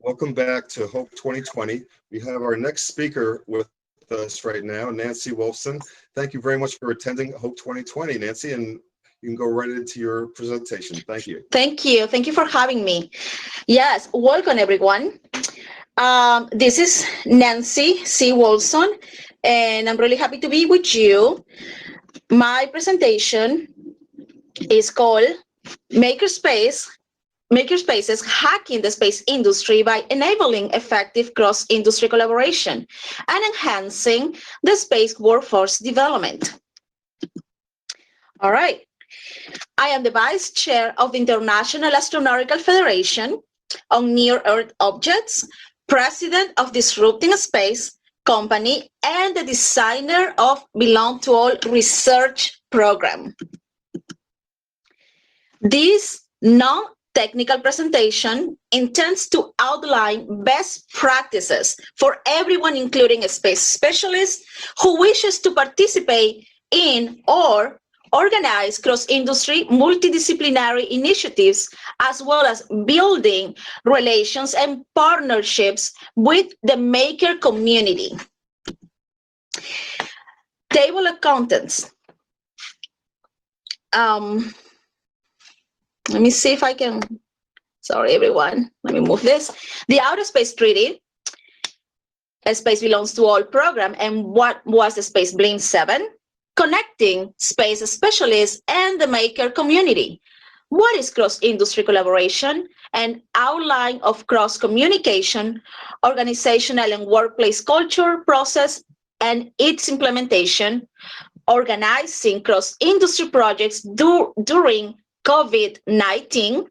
Welcome back to Hope 2020. We have our next speaker with us right now, Nancy Wolfson. Thank you very much for attending Hope 2020, Nancy, and you can go right into your presentation. Thank you. Thank you. Thank you for having me. Yes, welcome everyone. This is Nancy C. Wilson, and I'm really happy to be with you. My presentation is called Makerspaces Hacking the Space Industry by Enabling Effective Cross-Industry Collaboration and Enhancing the Space Workforce Development. All right. I am the Vice Chair of the International Astronautical Federation on Near-Earth Objects, President of Disrupting Space Company, and the designer of Belong to All research program. This non-technical presentation intends to outline best practices for everyone, including space specialists who wishes to participate in or organize cross-industry multidisciplinary initiatives, as well as building relations and partnerships with the maker community. Table of contents. Let me see if I can, sorry everyone, let me move this. The Outer Space Treaty, a Space Belongs to All program, and what was the Space Blink 7? Connecting space specialists and the maker community. What is cross-industry collaboration? An outline of cross-communication, organizational and workplace culture process, and its implementation, organizing cross-industry projects during COVID-19,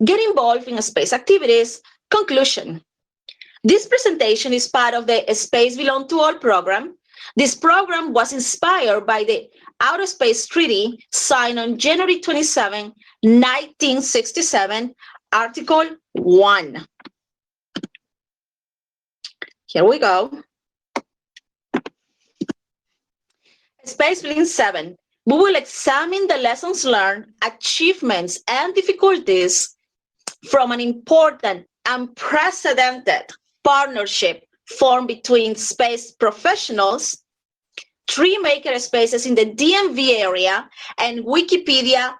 get involved in space activities. Conclusion. This presentation is part of the Space Belong to All program. This program was inspired by the Outer Space Treaty signed on January 27, 1967, Article 1. Here we go. Space Blink 7. We will examine the lessons learned, achievements, and difficulties from an important, unprecedented partnership formed between space professionals, 3 maker spaces in the DMV area, and Wikimedia,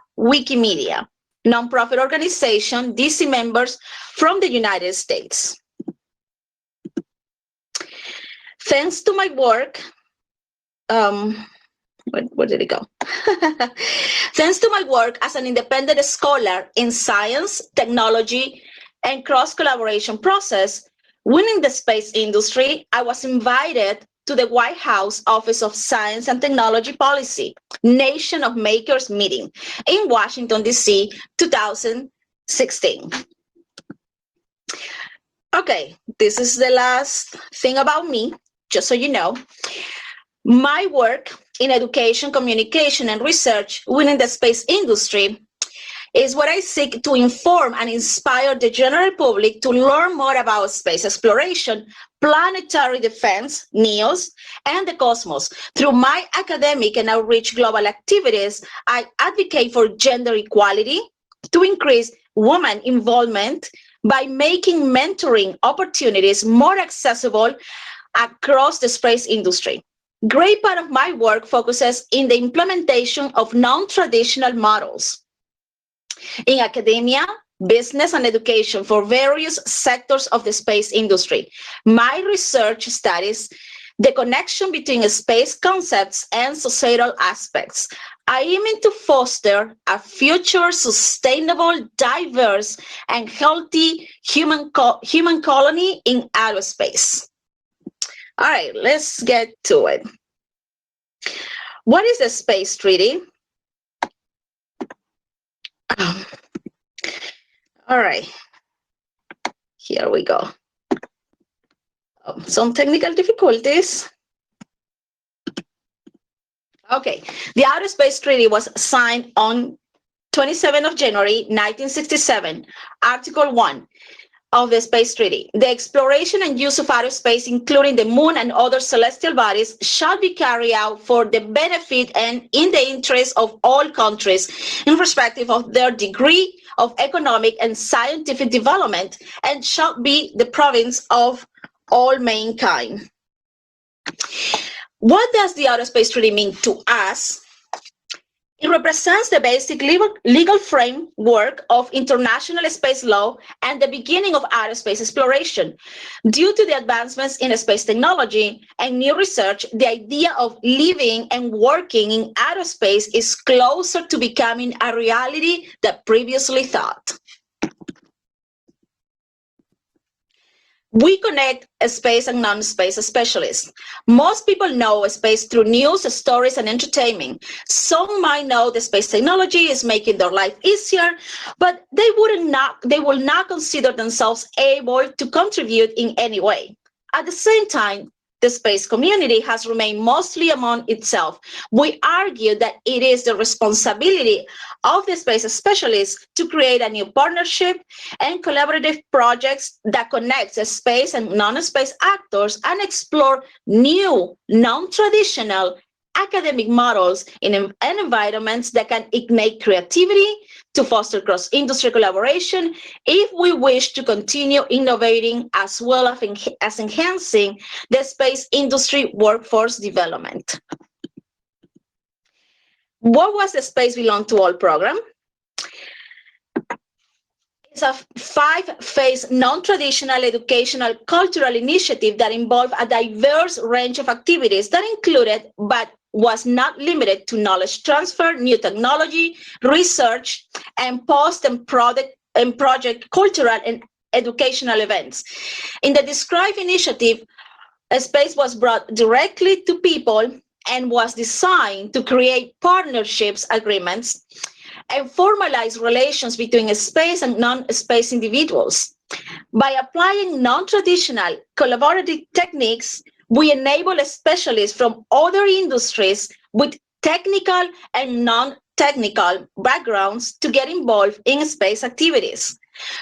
nonprofit organization, DC members from the United States. Thanks to my work, where did it go? Thanks to my work as an independent scholar in science, technology, and cross-collaboration process, winning the space industry, I was invited to the White House Office of Science and Technology Policy Nation of Makers meeting in Washington, D.C., 2016. Okay, this is the last thing about me, just so you know. My work in education, communication, and research within the space industry is what I seek to inform and inspire the general public to learn more about space exploration, planetary defense, NEOS, and the cosmos. Through my academic and outreach global activities, I advocate for gender equality to increase women involvement by making mentoring opportunities more accessible across the space industry. Great part of my work focuses in the implementation of non-traditional models in academia, business, and education for various sectors of the space industry. My research studies the connection between space concepts and societal aspects. I aim to foster a future sustainable, diverse, and healthy human colony in outer space. All right, let's get to it. What is the Space Treaty? All right, here we go. Some technical difficulties. Okay, the Outer Space Treaty was signed on 27th of January, 1967, Article 1. of the Space Treaty. The exploration and use of outer space, including the moon and other celestial bodies, shall be carried out for the benefit and in the interest of all countries, irrespective of their degree of economic and scientific development, and shall be the province of all mankind. What does the Outer Space Treaty mean to us? It represents the basic legal framework of international space law and the beginning of outer space exploration. Due to the advancements in space technology and new research, the idea of living and working in outer space is closer to becoming a reality than previously thought. We connect space and non-space specialists. Most people know space through news, stories, and entertainment. Some might know the space technology is making their life easier, but they will not consider themselves able to contribute in any way. At the same time, the space community has remained mostly among itself. We argue that it is the responsibility of the space specialists to create a new partnership and collaborative projects that connect the space and non-space actors and explore new, non-traditional academic models in environments that can ignite creativity to foster cross-industry collaboration if we wish to continue innovating as well as enhancing the space industry workforce development. What was the Space Belong to All program? It's a 5-phase non-traditional educational cultural initiative that involved a diverse range of activities that included, but was not limited to, knowledge transfer, new technology, research, and post and project cultural and educational events. In the described initiative, a space was brought directly to people and was designed to create partnerships agreements and formalize relations between space and non-space individuals. By applying non-traditional collaborative techniques, we enable specialists from other industries with technical and non-technical backgrounds to get involved in space activities.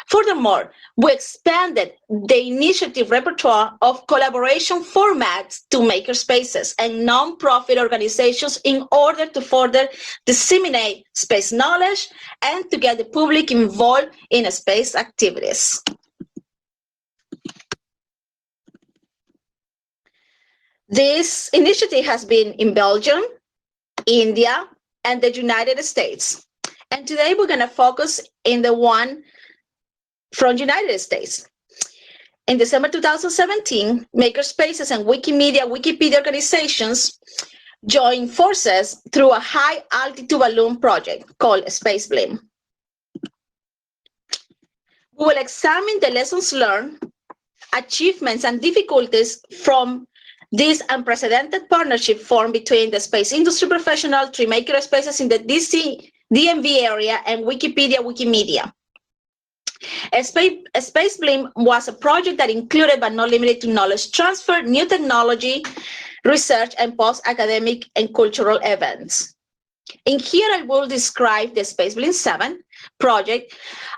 Furthermore, we expanded the initiative repertoire of collaboration formats to makerspaces and non-profit organizations in order to further disseminate space knowledge and to get the public involved in space activities. This initiative has been in Belgium, India, and the United States. And today we're going to focus in the one from the United States. In December 2017, Makerspaces and Wikipedia organizations joined forces through a high-altitude balloon project called Space Blim. We will examine the lessons learned, achievements, and difficulties from this unprecedented partnership formed between the space industry professional, 3 makerspaces in the DC, DMV area, and Wikimedia. Space Blim was a project that included but not limited to knowledge transfer, new technology, research, and post-academic and cultural events. In here, I will describe the Space Blim 7 project.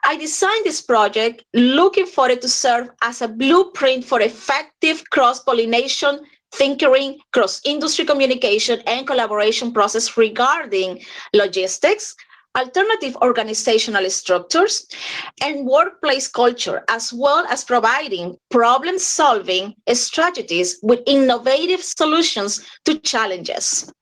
I designed this project looking for it to serve as a blueprint for effective cross-pollination, tinkering, cross-industry communication, and collaboration process regarding logistics, alternative organizational structures, and workplace culture, as well as providing problem-solving strategies with innovative solutions to challenges.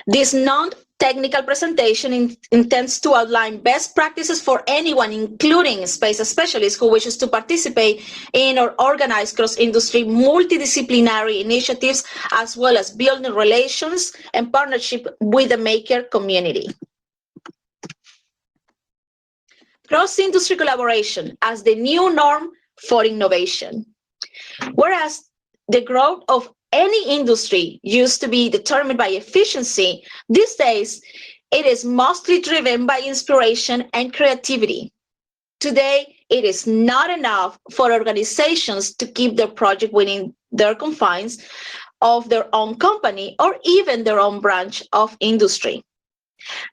This non-technical presentation intends to outline best practices for anyone, including space specialists who wishes to participate in or organize cross-industry multidisciplinary initiatives, as well as building relations and partnership with the maker community. Cross-industry collaboration as the new norm for innovation. Whereas the growth of any industry used to be determined by efficiency, these days it is mostly driven by inspiration and creativity. Today, it is not enough for organizations to keep their project within their confines of their own company or even their own branch of industry.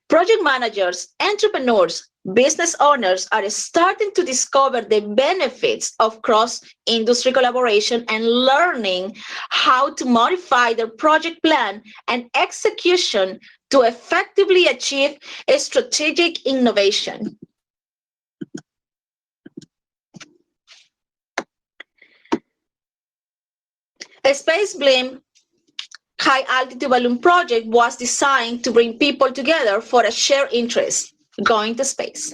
Project managers, entrepreneurs, business owners are starting to discover the benefits of cross-industry collaboration and learning how to modify their project plan and execution to effectively achieve a strategic innovation. A Space Blim high altitude balloon project was designed to bring people together for a shared interest, going to space.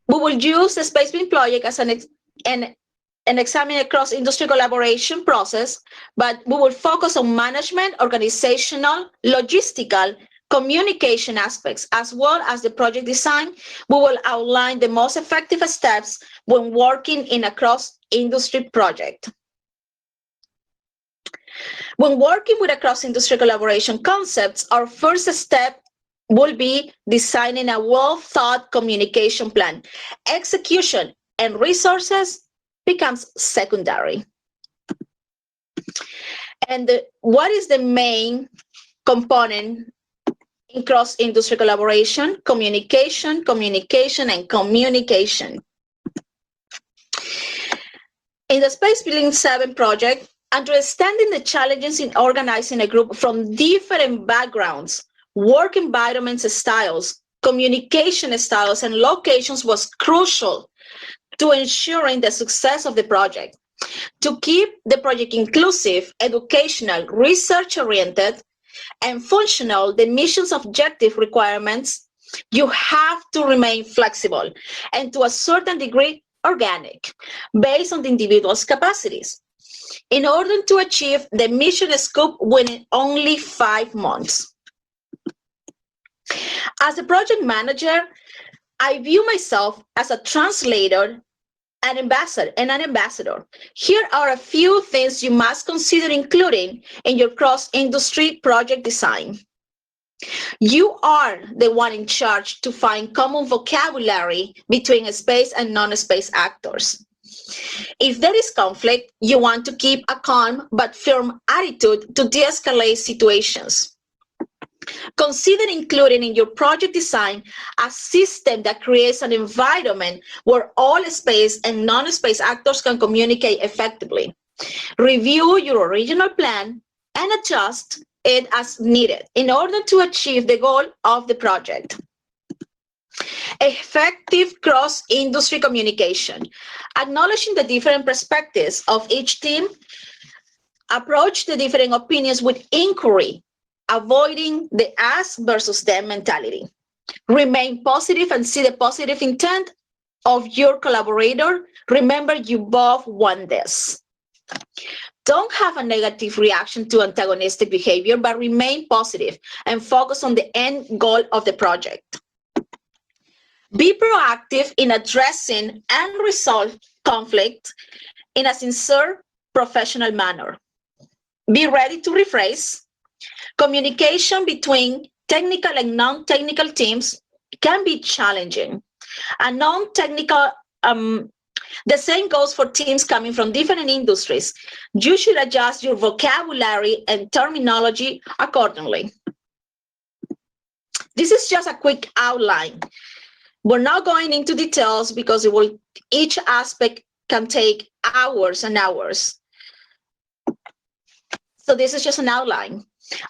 We will use the Space Blim project as an examine a cross-industry collaboration process, but we will focus on management, organizational, logistical, communication aspects, as well as the project design. We will outline the most effective steps when working in a cross-industry project. When working with a cross-industry collaboration concepts, our first step will be designing a well-thought communication plan. Execution and resources becomes secondary. And what is the main component in cross-industry collaboration? Communication, communication, and communication. In the Space Building 7 project, understanding the challenges in organizing a group from different backgrounds, work environments styles, communication styles, and locations was crucial to ensuring the success of the project. To keep the project inclusive, educational, research-oriented, and functional, the mission's objective requirements, you have to remain flexible and to a certain degree organic, based on the individual's capacities, in order to achieve the mission scope within only 5 months. As a project manager, I view myself as a translator, an ambassador. Here are a few things you must consider including in your cross-industry project design. You are the one in charge to find common vocabulary between space and non-space actors. If there is conflict, you want to keep a calm but firm attitude to de-escalate situations. Consider including in your project design a system that creates an environment where all space and non-space actors can communicate effectively. Review your original plan and adjust it as needed in order to achieve the goal of the project. Effective cross-industry communication. Acknowledging the different perspectives of each team, approach the different opinions with inquiry, avoiding the us versus them mentality. Remain positive and see the positive intent of your collaborator. Remember, you both want this. Don't have a negative reaction to antagonistic behavior, but remain positive and focus on the end goal of the project. Be proactive in addressing and resolve conflict in a sincere, professional manner. Be ready to rephrase. Communication between technical and non-technical teams can be challenging. A non-technical, the same goes for teams coming from different industries. You should adjust your vocabulary and terminology accordingly. This is just a quick outline. We're not going into details because each aspect can take hours and hours. So this is just an outline.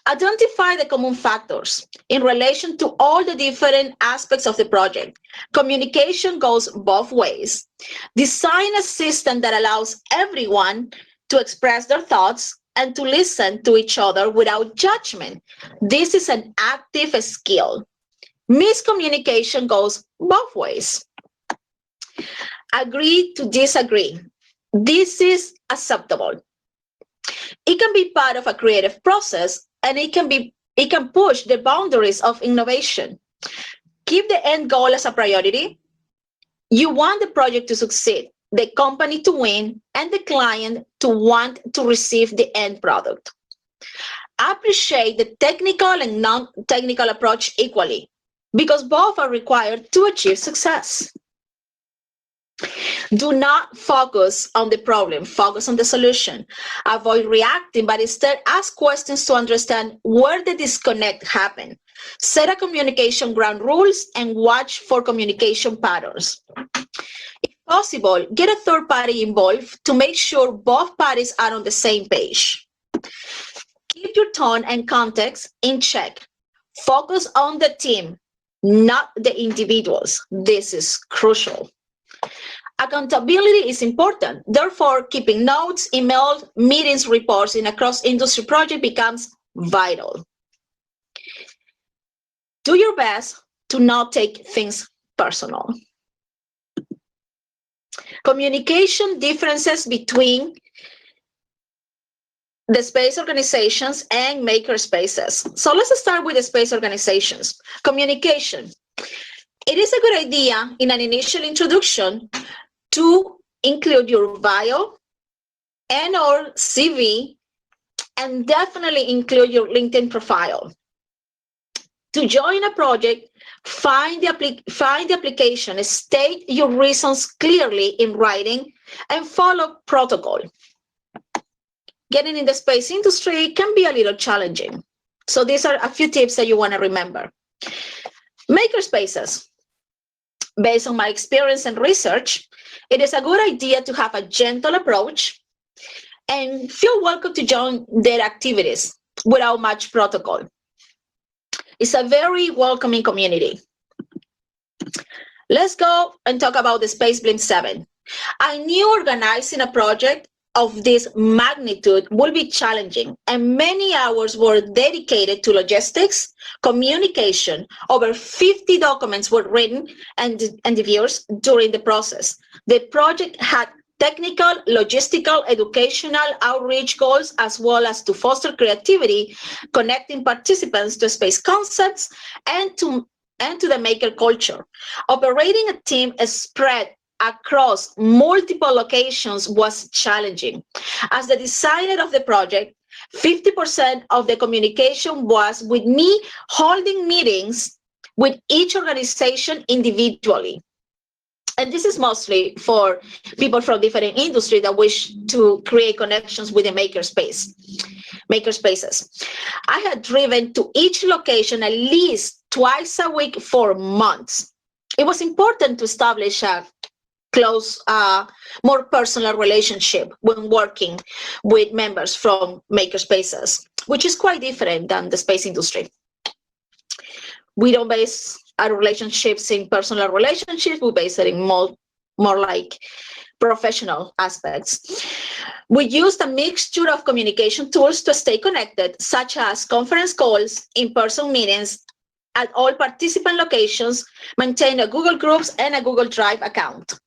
Identify the common factors in relation to all the different aspects of the project. Communication goes both ways. Design a system that allows everyone to express their thoughts and to listen to each other without judgment. This is an active skill. Miscommunication goes both ways. Agree to disagree. This is acceptable. It can be part of a creative process, and it can push the boundaries of innovation. Keep the end goal as a priority. You want the project to succeed, the company to win, and the client to want to receive the end product. Appreciate the technical and non-technical approach equally, because both are required to achieve success. Do not focus on the problem, focus on the solution. Avoid reacting, but instead ask questions to understand where the disconnect happened. Set a communication ground rules and watch for communication patterns. If possible, get a third party involved to make sure both parties are on the same page. Keep your tone and context in check. Focus on the team, not the individuals. This is crucial. Accountability is important. Therefore, keeping notes, emails, meetings, reports in a cross-industry project becomes vital. Do your best to not take things personal. Communication differences between the space organizations and makerspaces. So let's start with the space organizations. Communication. It is a good idea in an initial introduction to include your bio and or CV, and definitely include your LinkedIn profile. To join a project, find the application, state your reasons clearly in writing, and follow protocol. Getting in the space industry can be a little challenging. So these are a few tips that you want to remember. Makerspaces. Based on my experience and research, it is a good idea to have a gentle approach and feel welcome to join their activities without much protocol. It's a very welcoming community. Let's go and talk about the Space Blink 7. I knew organizing a project of this magnitude will be challenging, and many hours were dedicated to logistics, communication. Over 50 documents were written and reviewed during the process. The project had technical, logistical, educational, outreach goals, as well as to foster creativity, connecting participants to space concepts and to the maker culture. Operating a team spread across multiple locations was challenging. As the designer of the project, 50% of the communication was with me holding meetings with each organization individually. And this is mostly for people from different industries that wish to create connections with the makerspaces. I had driven to each location at least twice a week for months. It was important to establish a close, more personal relationship when working with members from makerspaces, which is quite different than the space industry. We don't base our relationships in personal relationships. We base it in more like professional aspects. We used a mixture of communication tools to stay connected, such as conference calls, in-person meetings at all participant locations, maintain a Google Groups and a Google Drive account.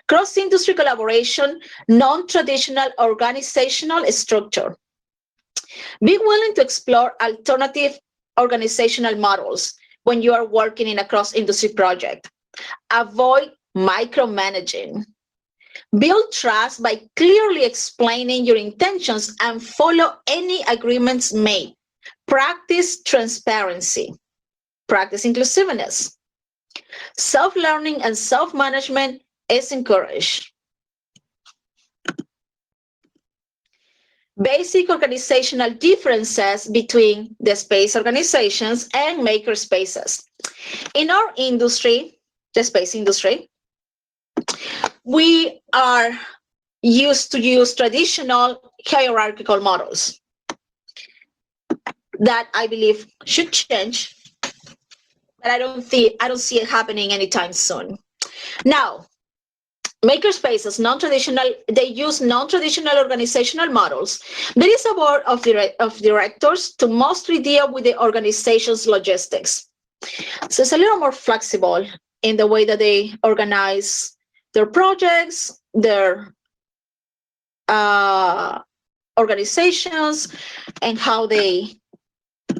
Cross-industry collaboration, non-traditional organizational structure. Be willing to explore alternative organizational models when you are working in a cross-industry project. Avoid micromanaging. Build trust by clearly explaining your intentions and follow any agreements made. Practice transparency. Practice inclusiveness. Self-learning and self-management is encouraged. Basic organizational differences between the space organizations and makerspaces. In our industry, the space industry, we are used to use traditional hierarchical models that I believe should change, but I don't see it happening anytime soon. Now, makerspaces, they use non-traditional organizational models. There is a board of directors to mostly deal with the organization's logistics. So it's a little more flexible in the way that they organize their projects, their organizations, and how they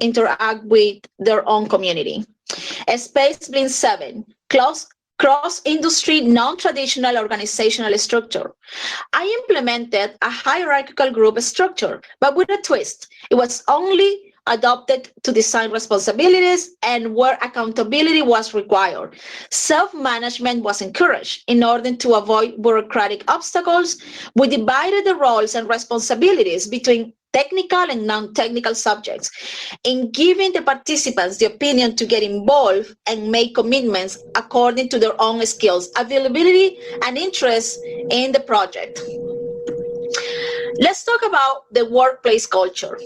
interact with their own community. Space Blink 7, cross-industry, non-traditional organizational structure. I implemented a hierarchical group structure, but with a twist. It was only adopted to design responsibilities and where accountability was required. Self-management was encouraged. In order to avoid bureaucratic obstacles, we divided the roles and responsibilities between technical and non-technical subjects, in giving the participants the opinion to get involved and make commitments according to their own skills, availability, and interest in the project. Let's talk about the workplace culture.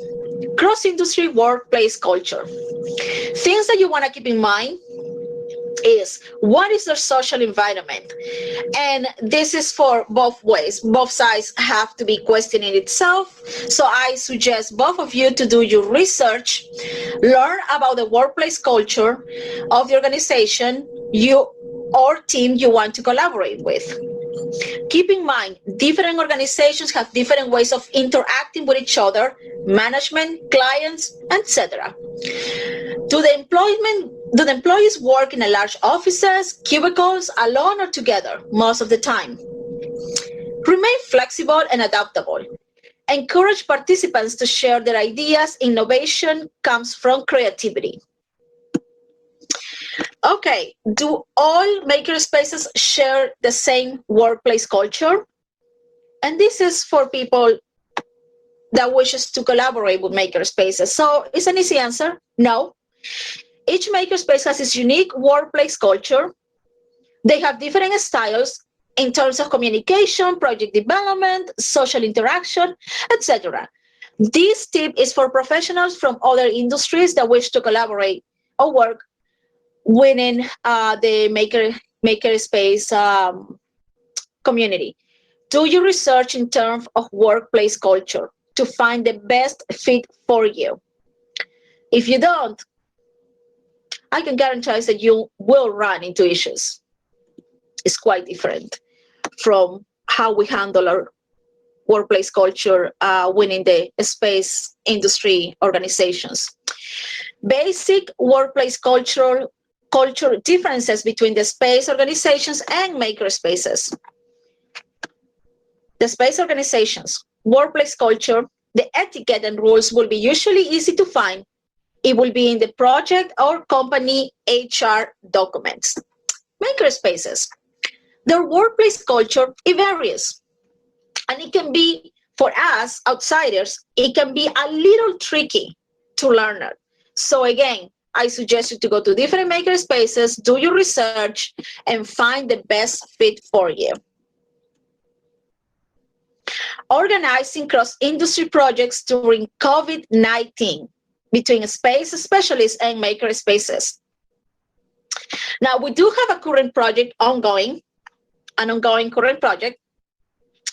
Cross-industry workplace culture. Things that you want to keep in mind is, what is their social environment? And this is for both ways. Both sides have to be questioning itself. So I suggest both of you to do your research, learn about the workplace culture of the organization you or team you want to collaborate with. Keep in mind, different organizations have different ways of interacting with each other, management, clients, etc. Do the employees work in a large offices, cubicles, alone or together most of the time? Remain flexible and adaptable. Encourage participants to share their ideas. Innovation comes from creativity. Okay, do all makerspaces share the same workplace culture? And this is for people that wishes to collaborate with makerspaces. So it's an easy answer, no. Each makerspace has its unique workplace culture. They have different styles in terms of communication, project development, social interaction, etc. This tip is for professionals from other industries that wish to collaborate or work within the makerspace community. Do your research in terms of workplace culture to find the best fit for you. If you don't, I can guarantee that you will run into issues. It's quite different from how we handle our workplace culture within the space industry organizations. Basic workplace culture differences between the space organizations and makerspaces. The space organizations, workplace culture, the etiquette and rules will be usually easy to find. It will be in the project or company HR documents. Makerspaces, their workplace culture, it varies. And it can be, for us outsiders, it can be a little tricky to learn it. So again, I suggest you to go to different makerspaces, do your research, and find the best fit for you. Organizing cross-industry projects during COVID-19 between space specialists and makerspaces. Now, we do have a current project ongoing, an ongoing current project.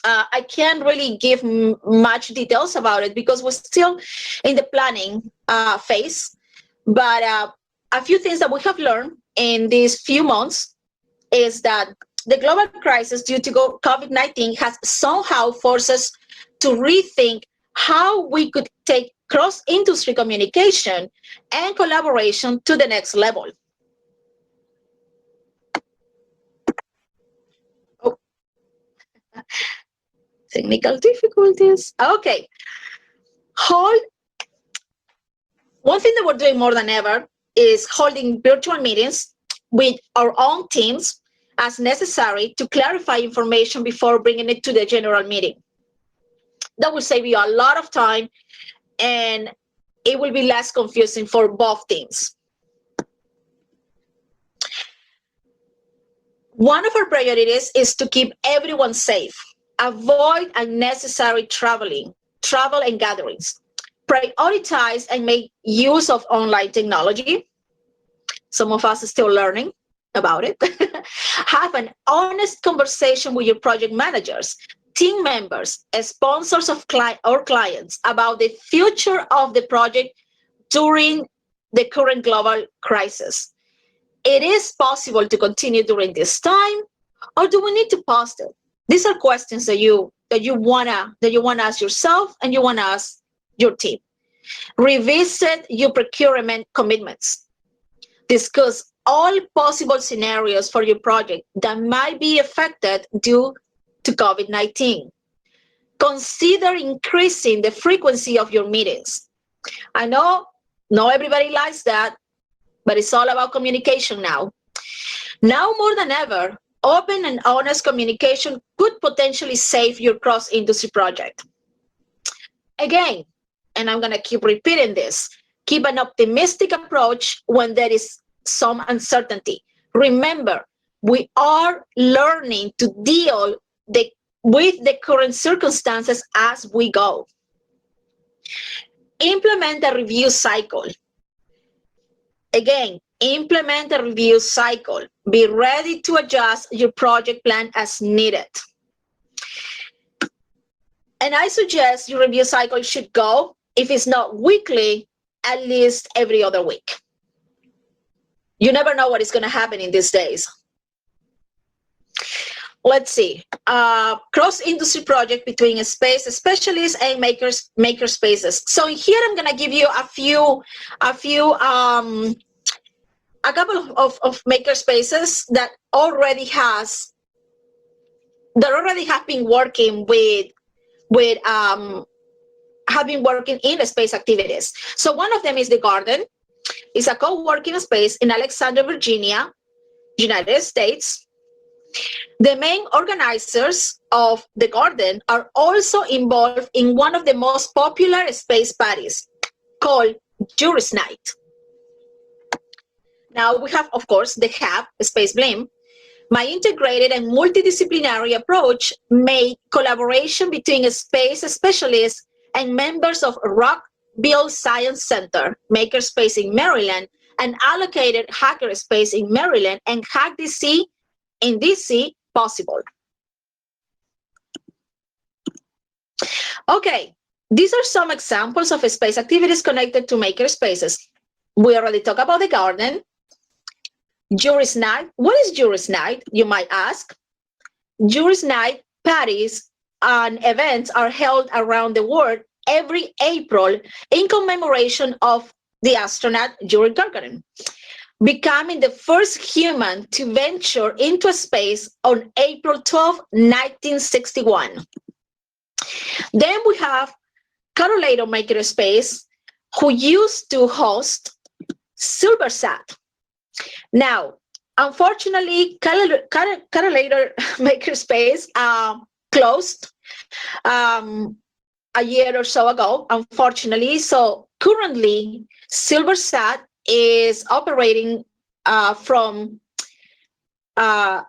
I can't really give much details about it because we're still in the planning phase. But a few things that we have learned in these few months is that the global crisis due to COVID-19 has somehow forced us to rethink how we could take cross-industry communication and collaboration to the next level. Oh. Technical difficulties. Okay. One thing that we're doing more than ever is holding virtual meetings with our own teams as necessary to clarify information before bringing it to the general meeting. That will save you a lot of time and it will be less confusing for both teams. One of our priorities is to keep everyone safe. Avoid unnecessary travel and gatherings. Prioritize and make use of online technology. Some of us are still learning about it. Have an honest conversation with your project managers, team members, sponsors of clients about the future of the project during the current global crisis. It is possible to continue during this time, or do we need to pause it? These are questions that you wanna ask yourself and you wanna ask your team. Revisit your procurement commitments. Discuss all possible scenarios for your project that might be affected due to COVID-19. Consider increasing the frequency of your meetings. I know Not everybody likes that, but it's all about communication now. Now more than ever, open and honest communication could potentially save your cross-industry project. Again, and I'm going to keep repeating this, keep an optimistic approach when there is some uncertainty. Remember, we are learning to deal with the current circumstances as we go. Implement a review cycle. Again, implement a review cycle. Be ready to adjust your project plan as needed. And I suggest your review cycle should go, if it's not weekly, at least every other week. You never know what is going to happen in these days. Let's see. Cross-industry project between a space specialists and makerspaces. So here I'm going to give you a couple of makerspaces that already have been working have been working in space activities. So one of them is The Garden. It's a co-working space in Alexandria, Virginia, United States. The main organizers of The Garden are also involved in one of the most popular space parties called Juris Night. Now we have, of course, the Hub, Space Blim. My integrated and multidisciplinary approach made collaboration between space specialists and members of Rockville Science Center, Makerspace in Maryland, and allocated Hackerspace in Maryland and Hack DC in DC possible. Okay, these are some examples of space activities connected to makerspaces. We already talked about The Garden. Juris Night. What is Juris Night, you might ask? Juris Night parties and events are held around the world every April in commemoration of the astronaut Yuri Gagarin, becoming the first human to venture into space on April 12, 1961. Then we have Carolado Makerspace, who used to host Silversat. Now, unfortunately, Carolado Makerspace closed a year or so ago, unfortunately. So currently, Silversat is operating from the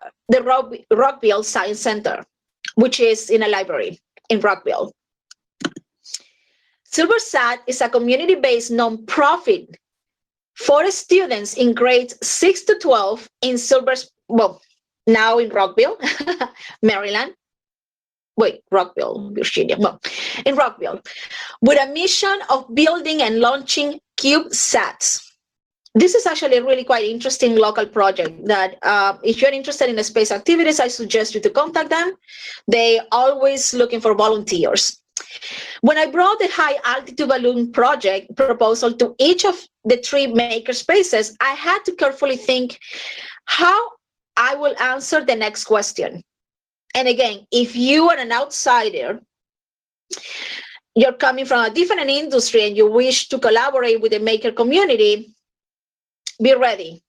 Rockville Science Center, which is in a library in Rockville. Silversat is a community-based nonprofit for students in grades 6 to 12 in now in Rockville, Maryland. Rockville, Virginia. In Rockville, with a mission of building and launching CubeSats. This is actually a really quite interesting local project that if you're interested in the space activities, I suggest you to contact them. They always looking for volunteers. When I brought the high altitude balloon project proposal to each of the 3 makerspaces, I had to carefully think how I will answer the next question. And again, if you are an outsider, you're coming from a different industry and you wish to collaborate with the maker community, be ready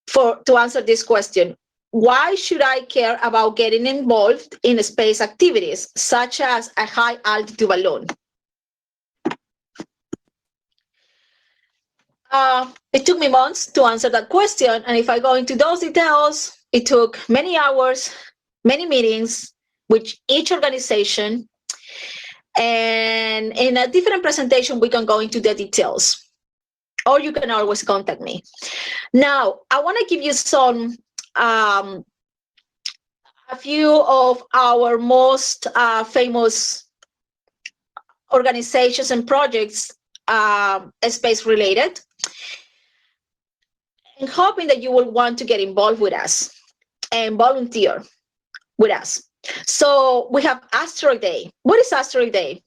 to answer this question. Why should I care about getting involved in space activities, such as a high altitude balloon? It took me months to answer that question. And if I go into those details, it took many hours, many meetings with each organization. And in a different presentation, we can go into the details. Or you can always contact me. Now, I want to give you a few of our most famous organizations and projects space related, and hoping that you will want to get involved with us and volunteer with us. So we have Asteroid Day. What is Asteroid Day?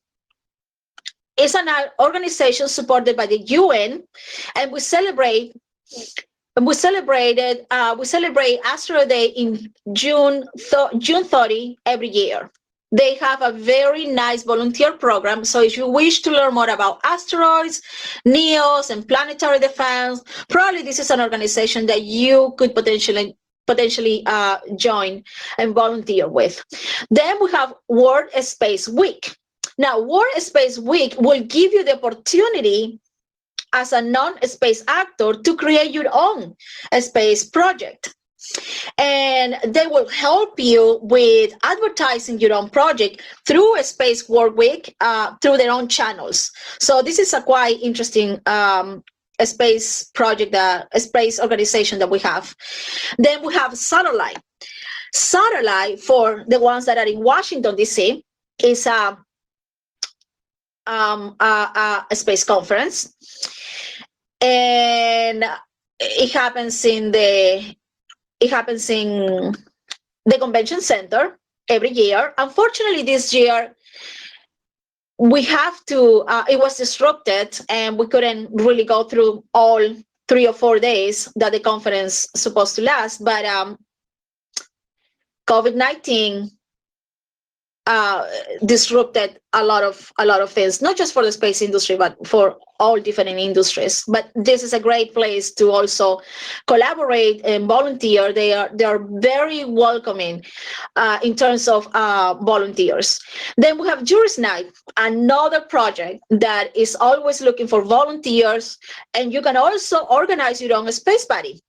It's an organization supported by the UN, and we celebrate Asteroid Day in June 30 every year. They have a very nice volunteer program. So if you wish to learn more about asteroids, NEOs, and planetary defense, probably this is an organization that you could potentially join and volunteer with. Then we have World Space Week. Now, World Space Week will give you the opportunity as a non-space actor to create your own space project. And they will help you with advertising your own project through a Space World Week, through their own channels. So this is a quite interesting a space project, a space organization that we have. Then we have Satellite. Satellite, for the ones that are in Washington, D.C., is a space conference. And it happens in the convention center every year. Unfortunately, this year we have to, it was disrupted and we couldn't really go through all 3 or 4 days that the conference is supposed to last. But COVID-19 disrupted a lot of things, not just for the space industry, but for all different industries. But this is a great place to also collaborate and volunteer. They are very welcoming in terms of volunteers. Then we have Juris Night, another project that is always looking for volunteers, and you can also organize your own space party,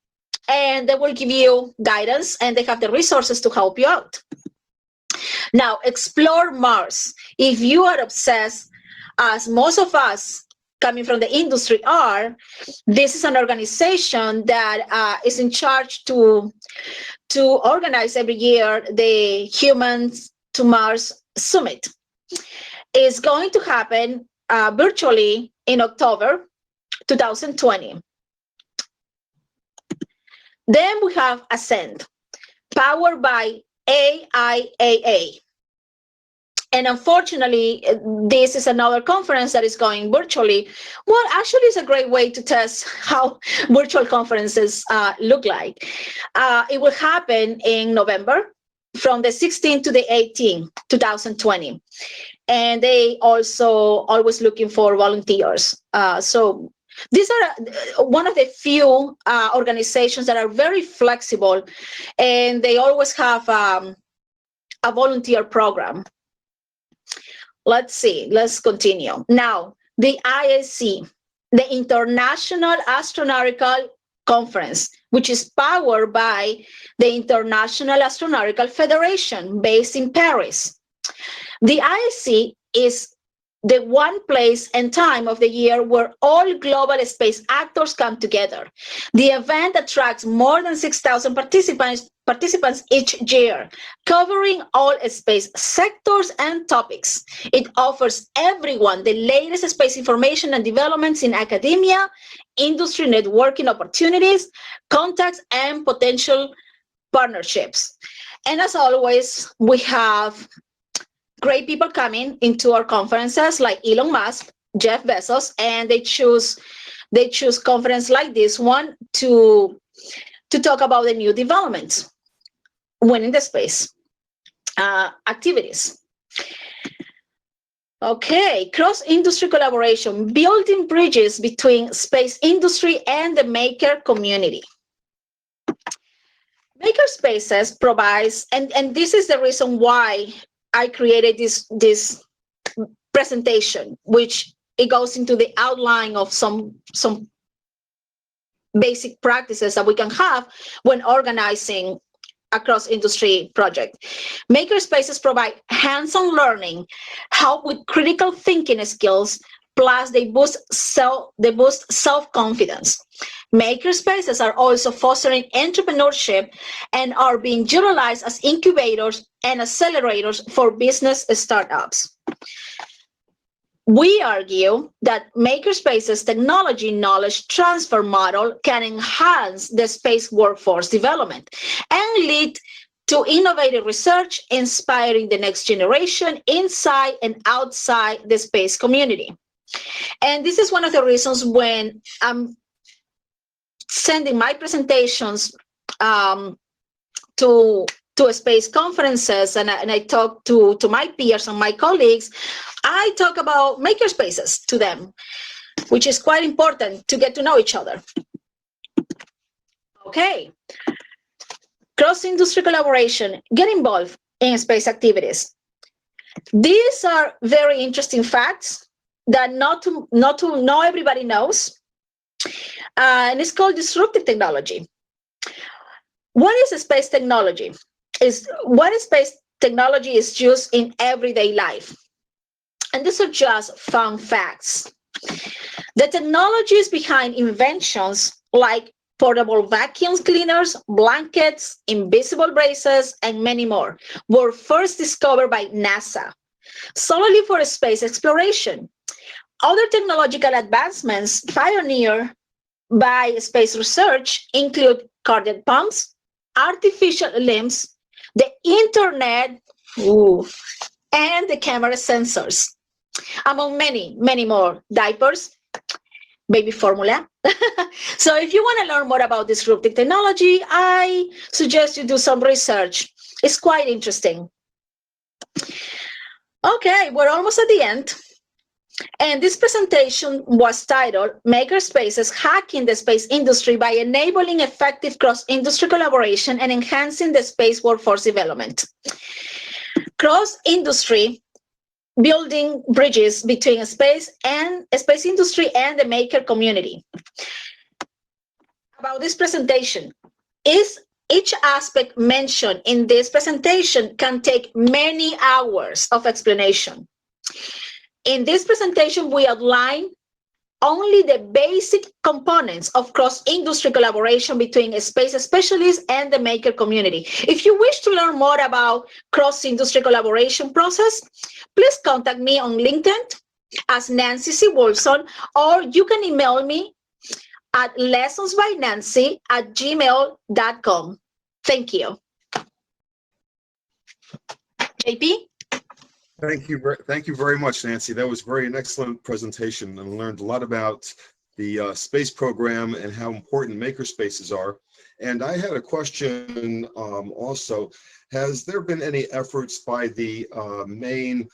and they will give you guidance and they have the resources to help you out. Now, Explore Mars. If you are obsessed, as most of us coming from the industry are, this is an organization that is in charge to organize every year the Humans to Mars Summit. It's going to happen virtually in October 2020. Then we have Ascend, powered by AIAA. And unfortunately, this is another conference that is going virtually. Well, actually, it's a great way to test how virtual conferences look like. It will happen in November from the 16th to the 18th, 2020. And they also always looking for volunteers. So these are one of the few organizations that are very flexible, and they always have a volunteer program. Let's see, let's continue. Now, the IAC, the International Astronautical Conference, which is powered by the International Astronautical Federation based in Paris. The IAC is the one place and time of the year where all global space actors come together. The event attracts more than 6,000 participants each year, covering all space sectors and topics. It offers everyone the latest space information and developments in academia, industry networking opportunities, contacts, and potential partnerships. And as always, we have great people coming into our conferences like Elon Musk, Jeff Bezos, and they choose conference like this one to talk about the new developments winning the space activities. Okay, cross-industry collaboration, building bridges between space industry and the maker community. Makerspaces provides, and this is the reason why I created this presentation, which it goes into the outline of some basic practices that we can have when organizing a cross-industry project. Makerspaces provide hands-on learning, help with critical thinking skills, plus they boost self-confidence. Makerspaces are also fostering entrepreneurship and are being utilized as incubators and accelerators for business startups. We argue that Makerspaces' technology knowledge transfer model can enhance the space workforce development and lead to innovative research, inspiring the next generation inside and outside the space community. And this is one of the reasons when I'm sending my presentations to to space conferences and I talk to my peers and my colleagues, I talk about makerspaces to them, which is quite important to get to know each other. Okay. Cross-industry collaboration, get involved in space activities. These are very interesting facts that not everybody knows. And it's called disruptive technology. What is space technology? What space technology is used in everyday life. And these are just fun facts. The technologies behind inventions like portable vacuum cleaners, blankets, invisible braces, and many more were first discovered by NASA, solely for space exploration. Other technological advancements pioneered by space research include cardiac pumps, artificial limbs, the internet, and the camera sensors, among many, many more. Diapers, baby formula. So if you want to learn more about disruptive technology, I suggest you do some research. It's quite interesting. Okay, we're almost at the end. And this presentation was titled Makerspaces Hacking the Space Industry by Enabling Effective Cross-Industry Collaboration and Enhancing the Space Workforce Development. Cross-industry, building bridges between space industry and the maker community. About this presentation, each aspect mentioned in this presentation can take many hours of explanation. In this presentation, we outline only the basic components of cross-industry collaboration between space specialists and the maker community. If you wish to learn more about cross-industry collaboration process, please contact me on LinkedIn as Nancy C. Wilson, or you can email me at lessonsbynancy@gmail.com. Thank you. JP? Thank you very much, Nancy. That was an excellent presentation, and learned a lot about the space program and how important makerspaces are. And I had a question also. Has there been any efforts by the main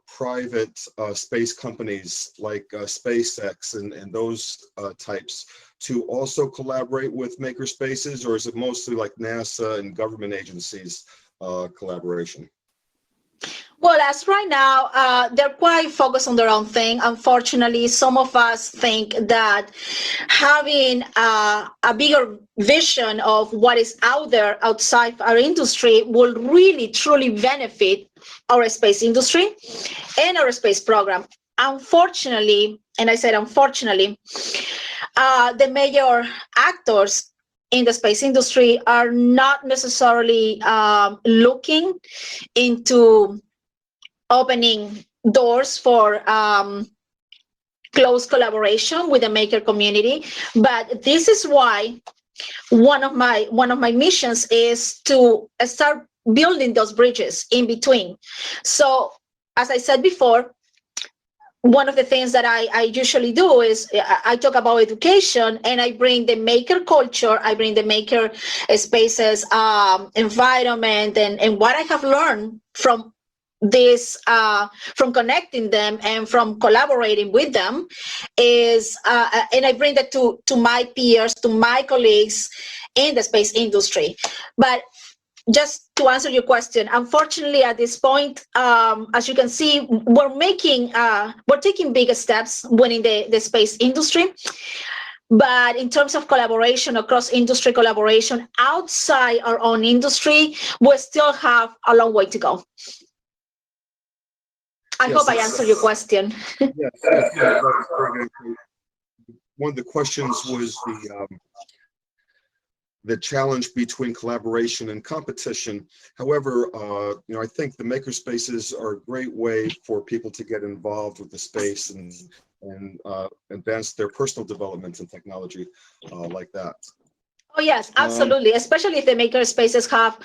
private space companies like SpaceX and those types to also collaborate with makerspaces, or is it mostly like NASA and government agencies collaboration? Well, as right now, they're quite focused on their own thing. Unfortunately, some of us think that having a bigger vision of what is out there outside our industry will really, truly benefit our space industry and our space program. Unfortunately, and I said unfortunately, the major actors in the space industry are not necessarily looking into opening doors for close collaboration with the maker community. But this is why one of my missions is to start building those bridges in between. So as I said before, one of the things that I usually do is I talk about education, and I bring the maker culture, I bring the maker spaces environment, and what I have learned from this, from connecting them and from collaborating with them is, and I bring that to my peers, to my colleagues in the space industry. But just to answer your question, unfortunately, at this point, as you can see, we're taking bigger steps winning the space industry. But in terms of collaboration, across industry collaboration outside our own industry, we still have a long way to go. I hope I answered your question. Yes, that's very good. One of the questions was the challenge between collaboration and competition. However, I think the makerspaces are a great way for people to get involved with the space and advance their personal development in technology like that. Oh, yes, absolutely. Especially if the maker spaces have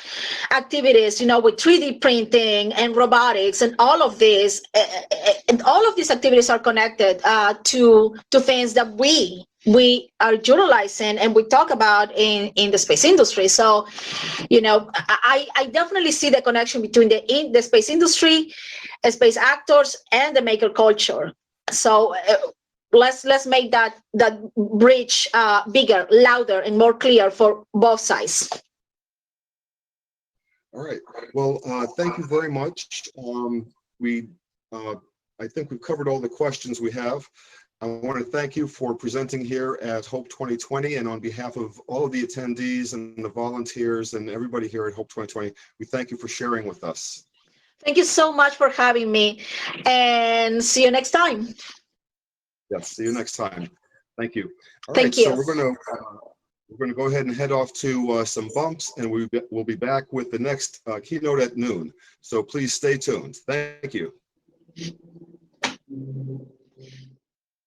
activities, with 3D printing and robotics and all of this. And all of these activities are connected to things that we are utilizing and we talk about in the space industry. So, I definitely see the connection between the space industry, space actors, and the maker culture. So let's make that bridge bigger, louder, and more clear for both sides. All right. Well, thank you very much. We, I think we've covered all the questions we have. I want to thank you for presenting here at Hope 2020, and on behalf of all of the attendees and the volunteers and everybody here at Hope 2020, we thank you for sharing with us. Thank you so much for having me, and see you next time. Yes, see you next time. Thank you. All Thank right, you. so we're going to go ahead and head off to some bumps, and we'll be back with the next keynote at noon. So please stay tuned. Thank you.